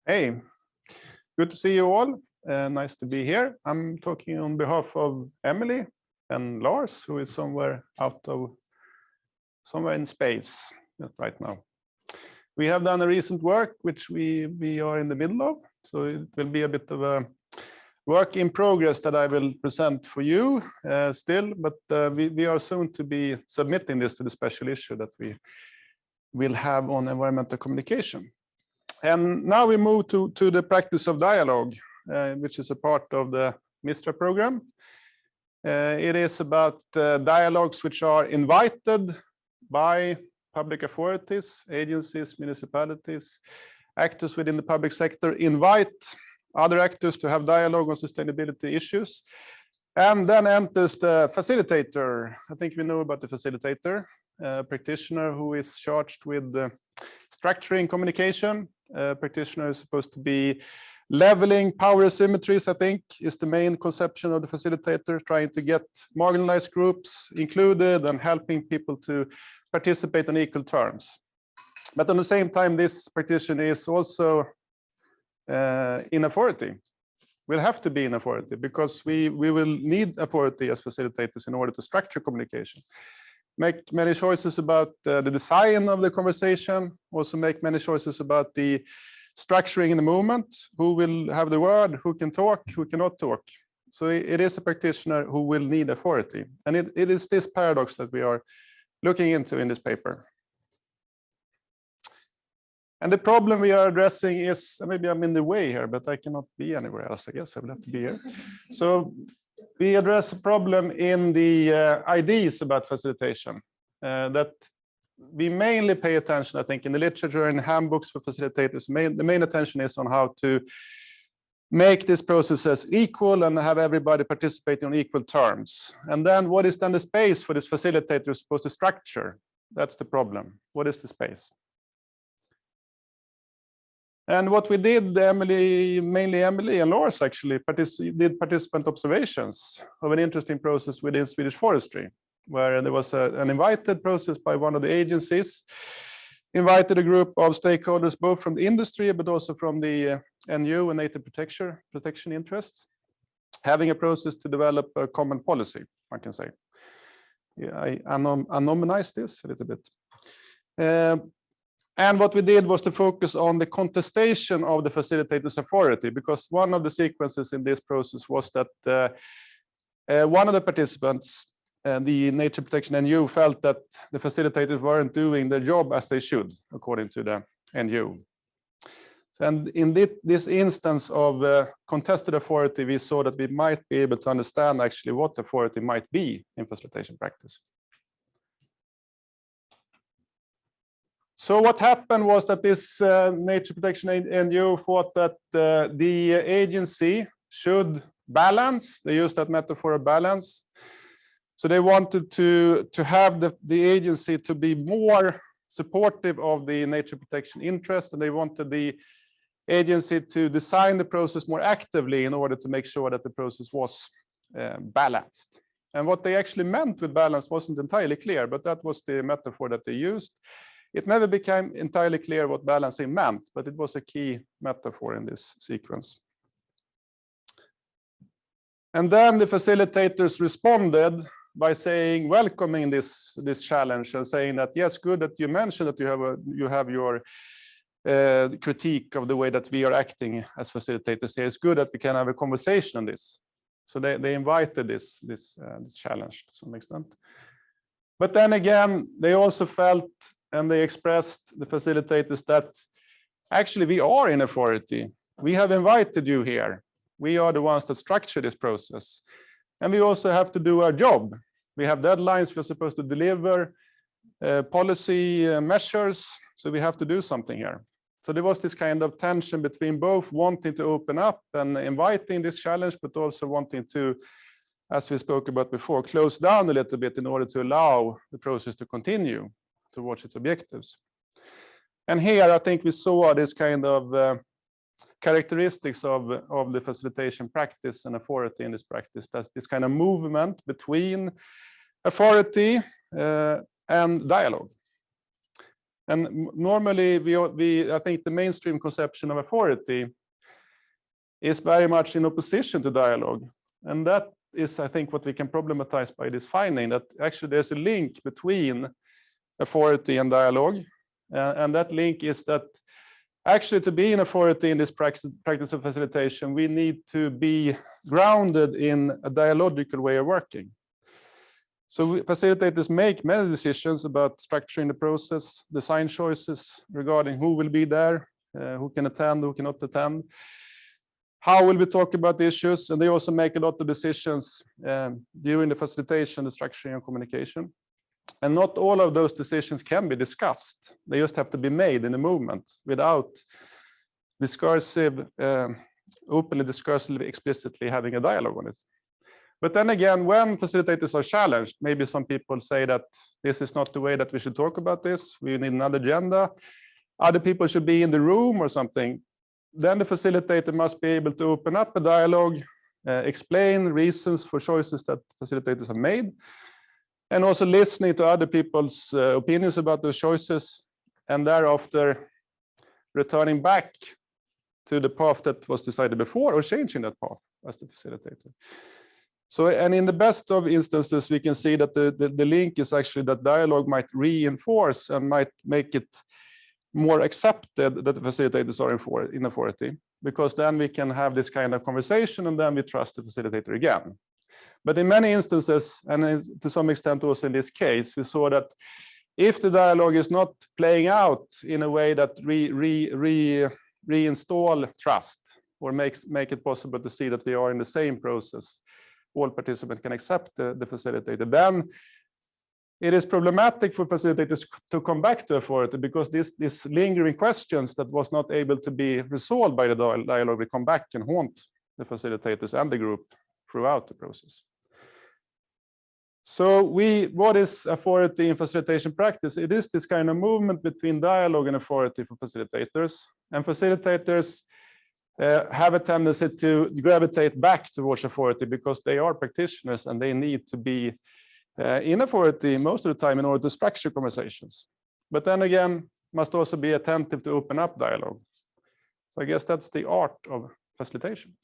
Hey, good to see you all. Nice to be here. I'm talking on behalf of Emily and Lars, who is somewhere in space right now. We have done a recent work, which we are in the middle of. So it will be a bit of a work in progress that I will present for you still, but we are soon to be submitting this to the special issue that we will have on environmental communication. And now we move to the practice of dialogue, which is a part of the MISTRA program. It is about dialogues which are invited by public authorities, agencies, municipalities, actors within the public sector invite other actors to have dialogue on sustainability issues. And then enters the facilitator. I think we know about the facilitator, a practitioner who is charged with structuring communication. Practitioner is supposed to be leveling power asymmetries, I think, is the main conception of the facilitator, trying to get marginalized groups included and helping people to participate on equal terms. But at the same time, this practitioner is also in authority. We'll have to be in authority because we will need authority as facilitators in order to structure communication. Make many choices about the design of the conversation, also make many choices about the structuring in the movement, who will have the word, who can talk, who cannot talk. So it is a practitioner who will need authority. And it is this paradox that we are looking into in this paper. And the problem we are addressing is, maybe I'm in the way here, but I cannot be anywhere else. I guess I will have to be here. So we address a problem in the ideas about facilitation that we mainly pay attention, I think, in the literature and handbooks for facilitators. The main attention is on how to make these processes equal and have everybody participate on equal terms. And then what is then the space for this facilitator supposed to structure? That's the problem. What is the space? And what we did, mainly Emily and Lars actually did participant observations of an interesting process within Swedish forestry, where there was an invited process by one of the agencies, invited a group of stakeholders, both from the industry, but also from the NU and native protection interests, having a process to develop a common policy, I can say. Yeah, I anonymized this a little bit. And what we did was to focus on the contestation of the facilitator's authority, because one of the sequences in this process was that one of the participants, the nature protection NU, felt that the facilitators weren't doing their job as they should, according to the NU. And in this instance of contested authority, we saw that we might be able to understand actually what authority might be in facilitation practice. So what happened was that this nature protection NGO thought that the agency should balance. They used that metaphor of balance. So they wanted to have the agency to be more supportive of the nature protection interest, and they wanted the agency to design the process more actively in order to make sure that the process was balanced. And what they actually meant with balance wasn't entirely clear, but that was the metaphor that they used. It never became entirely clear what balancing meant, but it was a key metaphor in this sequence. And then the facilitators responded by saying, welcoming this challenge and saying that, yes, good that you mentioned that you have your critique of the way that we are acting as facilitators here. It's good that we can have a conversation on this. So they invited this challenge to some extent. But then again, they also felt, and they expressed, the facilitators, that actually we are in authority. We have invited you here. We are the ones that structure this process. And we also have to do our job. We have deadlines. We're supposed to deliver policy measures. So we have to do something here. So there was this kind of tension between both wanting to open up and inviting this challenge, but also wanting to, as we spoke about before, close down a little bit in order to allow the process to continue towards its objectives. And here I think we saw this kind of characteristics of the facilitation practice and authority in this practice. That's this kind of movement between authority and dialogue. And normally, I think the mainstream conception of authority is very much in opposition to dialogue. And that is, I think, what we can problematize by this finding, that actually there's a link between authority and dialogue. And that link is that actually to be an authority in this practice of facilitation, we need to be grounded in a dialogical way of working. So facilitators make many decisions about structuring the process, design choices regarding who will be there, who can attend, who cannot attend, how will we talk about the issues, and they also make a lot of decisions during the facilitation, the structuring and communication. And not all of those decisions can be discussed. They just have to be made in a movement without discursive, openly discursively, explicitly having a dialogue on it. But then again, when facilitators are challenged, maybe some people say that this is not the way that we should talk about this, we need another agenda, other people should be in the room or something, then the facilitator must be able to open up a dialogue, explain reasons for choices that facilitators have made, and also listening to other people's opinions about those choices, and thereafter returning back to the path that was decided before or changing that path as the facilitator. So, and in the best of instances, we can see that the link is actually that dialogue might reinforce and might make it more accepted that the facilitators are in authority, because then we can have this kind of conversation and then we trust the facilitator again. But in many instances, and to some extent also in this case, we saw that if the dialogue is not playing out in a way that reinstall trust or make it possible to see that we are in the same process, all participants can accept the facilitator, then it is problematic for facilitators to come back to authority, because these lingering questions that was not able to be resolved by the dialogue will come back and haunt the facilitators and the group throughout the process. So what is authority in facilitation practice? It is this kind of movement between dialogue and authority for facilitators. And facilitators have a tendency to gravitate back towards authority because they are practitioners and they need to be in authority most of the time in order to structure conversations. But then again, must also be attentive to open up dialogue. So I guess that's the art of facilitation.